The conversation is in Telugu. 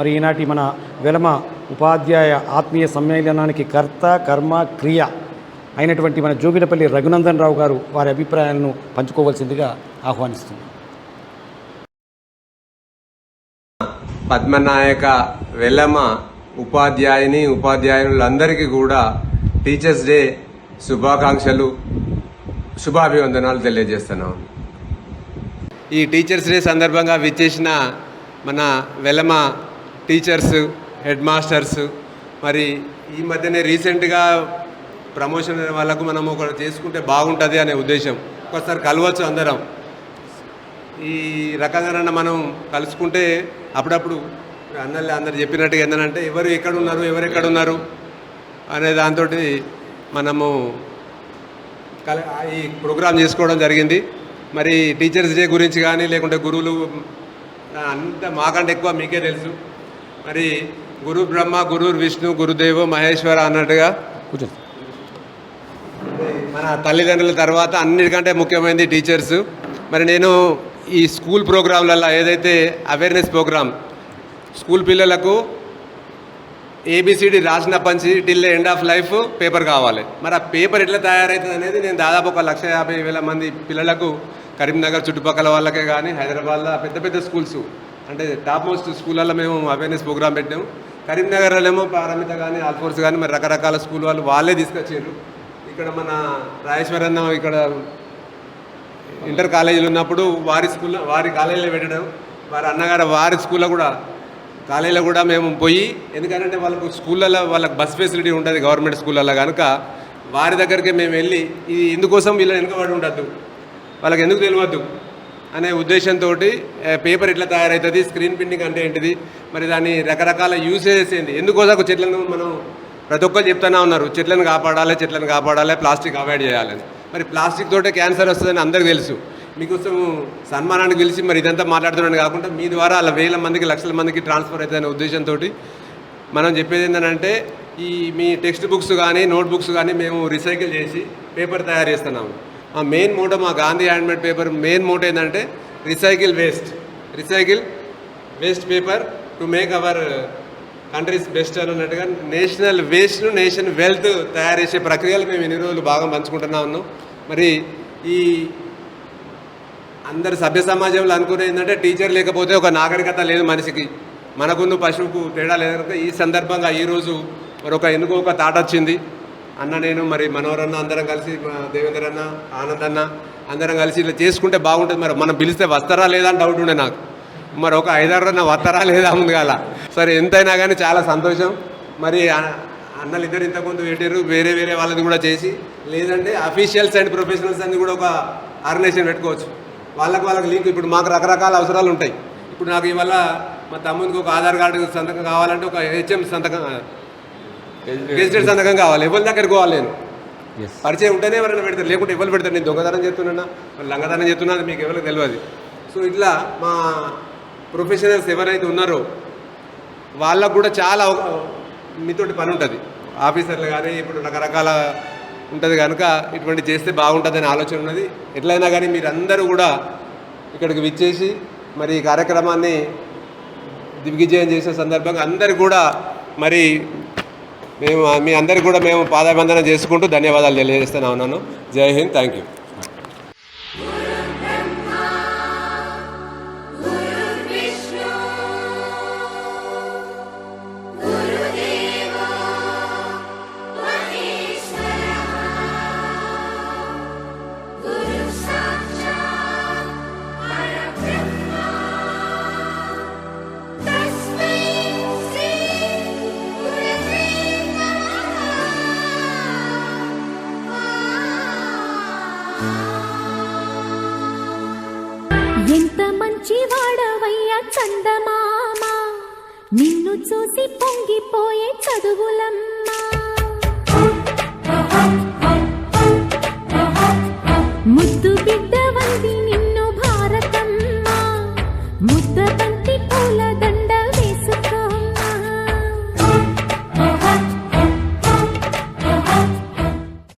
మరి ఈనాటి మన వెలమ ఉపాధ్యాయ ఆత్మీయ సమ్మేళనానికి కర్త కర్మ క్రియ అయినటువంటి మన జోగినపల్లి రఘునందన్ రావు గారు వారి అభిప్రాయాలను పంచుకోవాల్సిందిగా ఆహ్వానిస్తున్నారు. పద్మనాయక వెలమ ఉపాధ్యాయులందరికీ కూడా టీచర్స్ డే శుభాకాంక్షలు, శుభాభివందనాలు తెలియజేస్తున్నాం. ఈ టీచర్స్ డే సందర్భంగా విచ్చేసిన మన వెలమ టీచర్స్, హెడ్ మాస్టర్స్, మరి ఈ మధ్యనే రీసెంట్గా ప్రమోషన్ వాళ్ళకు మనం ఒకటి చేసుకుంటే బాగుంటుంది అనే ఉద్దేశం. ఒకసారి కలవచ్చు అందరం. ఈ రకంగా మనం కలుసుకుంటే అప్పుడప్పుడు అందరు చెప్పినట్టుగా ఏంటంటే ఎవరు ఎక్కడున్నారు అనే దాంతో మనము ఈ ప్రోగ్రాం చేసుకోవడం జరిగింది. మరి టీచర్స్ డే గురించి కానీ లేకుంటే గురువులు అంత మాకంటే ఎక్కువ మీకే తెలుసు. మరి గురు బ్రహ్మ గురు విష్ణు గురుదేవో మహేశ్వర అన్నట్టుగా మన తల్లిదండ్రుల తర్వాత అన్నిటికంటే ముఖ్యమైనది టీచర్స్. మరి నేను ఈ స్కూల్ ప్రోగ్రాంలలో ఏదైతే అవేర్నెస్ ప్రోగ్రామ్ స్కూల్ పిల్లలకు ఏబిసిడి రాసిన పంచి till end of life paper కావాలి. మరి ఆ పేపర్ ఎట్లా తయారవుతుంది అనేది నేను దాదాపు 1,50,000 మంది పిల్లలకు కరీంనగర్ చుట్టుపక్కల వాళ్ళకే కానీ హైదరాబాద్లో పెద్ద పెద్ద స్కూల్స్ అంటే టాప్ మోస్ట్ స్కూళ్ళల్లో మేము అవేర్నెస్ ప్రోగ్రామ్ పెట్టాము. కరీంనగర్లో ఏమో పారమిత కానీ ఆల్ఫోర్స్ కానీ మరి రకరకాల స్కూల్ వాళ్ళే తీసుకొచ్చారు. ఇక్కడ మన రాజేశ్వరన్న ఇక్కడ ఇంటర్ కాలేజీలు ఉన్నప్పుడు వారి కాలేజీలో పెట్టడం, వారి అన్నగారు వారి స్కూల్లో కూడా కాలేజీలో కూడా మేము పోయి, ఎందుకంటే వాళ్ళకు స్కూళ్ళల్లో వాళ్ళకి బస్ ఫెసిలిటీ ఉంటుంది గవర్నమెంట్ స్కూళ్ళల్లో కనుక వారి దగ్గరికి మేము వెళ్ళి ఇది ఎందుకోసం వీళ్ళని వెనుకబడి ఉండద్దు, వాళ్ళకి ఎందుకు తెలియవద్దు అనే ఉద్దేశంతో పేపర్ ఎట్లా తయారవుతుంది, స్క్రీన్ ప్రింటింగ్ అంటే ఏంటిది, మరి దాన్ని రకరకాల యూసేజెస్ ఏంటి, ఎందుకోసం చెట్లను మనం ప్రతి ఒక్కరు చెప్తూనే ఉన్నారు చెట్లను కాపాడాలి, ప్లాస్టిక్ అవాయిడ్ చేయాలని. మరి ప్లాస్టిక్ తోటే క్యాన్సర్ వస్తుందని అందరికీ తెలుసు. మీకోసం సన్మానానికి పిలిచి మరి ఇదంతా మాట్లాడుతున్నాను కాకుండా మీ ద్వారా అలా 1,000 మందికి 1,00,000 మందికి ట్రాన్స్ఫర్ అవుతుందనే ఉద్దేశంతో మనం చెప్పేది ఏంటంటే ఈ మీ టెక్స్ట్ బుక్స్ కానీ నోట్ బుక్స్ కానీ మేము రీసైకిల్ చేసి పేపర్ తయారు చేస్తున్నాము. మా మెయిన్ మోటో, మా Gandhi handmade paper main motto ఏంటంటే recycle waste paper to make our country's best అన్నట్టుగా నేషనల్ వేస్ట్ను నేషన్ వెల్త్ తయారు చేసే ప్రక్రియలు మేము ఎన్ని రోజులు బాగా పంచుకుంటున్నా ఉన్నాం. మరి ఈ అందరు సభ్య సమాజంలో అనుకునే ఏంటంటే టీచర్ లేకపోతే ఒక నాగరికత లేదు మనిషికి, మనకున్న పశువుకు తేడా లేదు. ఈ సందర్భంగా ఈరోజు మరి ఎందుకో ఒక తాట వచ్చింది. అన్న నేను మరి మనోరన్న అందరం కలిసి, దేవేంద్ర అన్న, ఆనంద్ అన్న అందరం కలిసి ఇట్లా చేసుకుంటే బాగుంటుంది. మరి మనం పిలిస్తే వస్తారా లేదా అని డౌట్ ఉండే నాకు. మరి ఒక 5-6 అన్న వస్తారా లేదా ఉంది కదా. సరే ఎంతైనా కానీ చాలా సంతోషం. మరి అన్నలు ఇద్దరు ఇంతకుముందు పెట్టారు, వేరే వాళ్ళది కూడా చేసి, లేదంటే అఫీషియల్స్ అండ్ ప్రొఫెషనల్స్ అన్ని కూడా ఒక ఆర్గనైజేషన్ పెట్టుకోవచ్చు. వాళ్ళకి లింక్. ఇప్పుడు మాకు రకరకాల అవసరాలు ఉంటాయి. ఇప్పుడు నాకు ఇవాళ మా తమ్ముడికి ఒక ఆధార్ కార్డు సంతకం కావాలంటే ఒక హెచ్ఎం సంతకం, గెజిటెడ్ సంతకం కావాలి. ఎవరి దగ్గరికి పోవాలి, నేను పరిచయం ఉంటేనే ఎవరైనా పెడతారు, లేకుంటే ఎవరు పెడతారు. నేను దొంగతనం చేస్తున్నా, లంగతనం చేస్తున్నా మీకు ఎవరికి తెలియదు. సో ఇట్లా మా ప్రొఫెషనల్స్ ఎవరైతే ఉన్నారో వాళ్ళకు కూడా చాలా మీతోటి పని ఉంటుంది. ఆఫీసర్లు కానీ ఇప్పుడు రకరకాల ఉంటుంది కనుక ఇటువంటి చేస్తే బాగుంటుందని ఆలోచన ఉన్నది. ఎట్లయినా కానీ మీరందరూ కూడా ఇక్కడికి విచ్చేసి మరి ఈ కార్యక్రమాన్ని దిగ్విజయం చేసే సందర్భంగా అందరికీ కూడా మరి మీ అందరికీ కూడా మేము పాదాభివందనం చేసుకుంటూ ధన్యవాదాలు తెలియజేస్తూనే ఉన్నాను. జై హింద్, థ్యాంక్ యూ. ఎంత మంచి వాడవయ్యా చందమామ, నిన్ను చూసి పొంగిపోయే చదువులమ్మా. ముద్దు బిడ్డ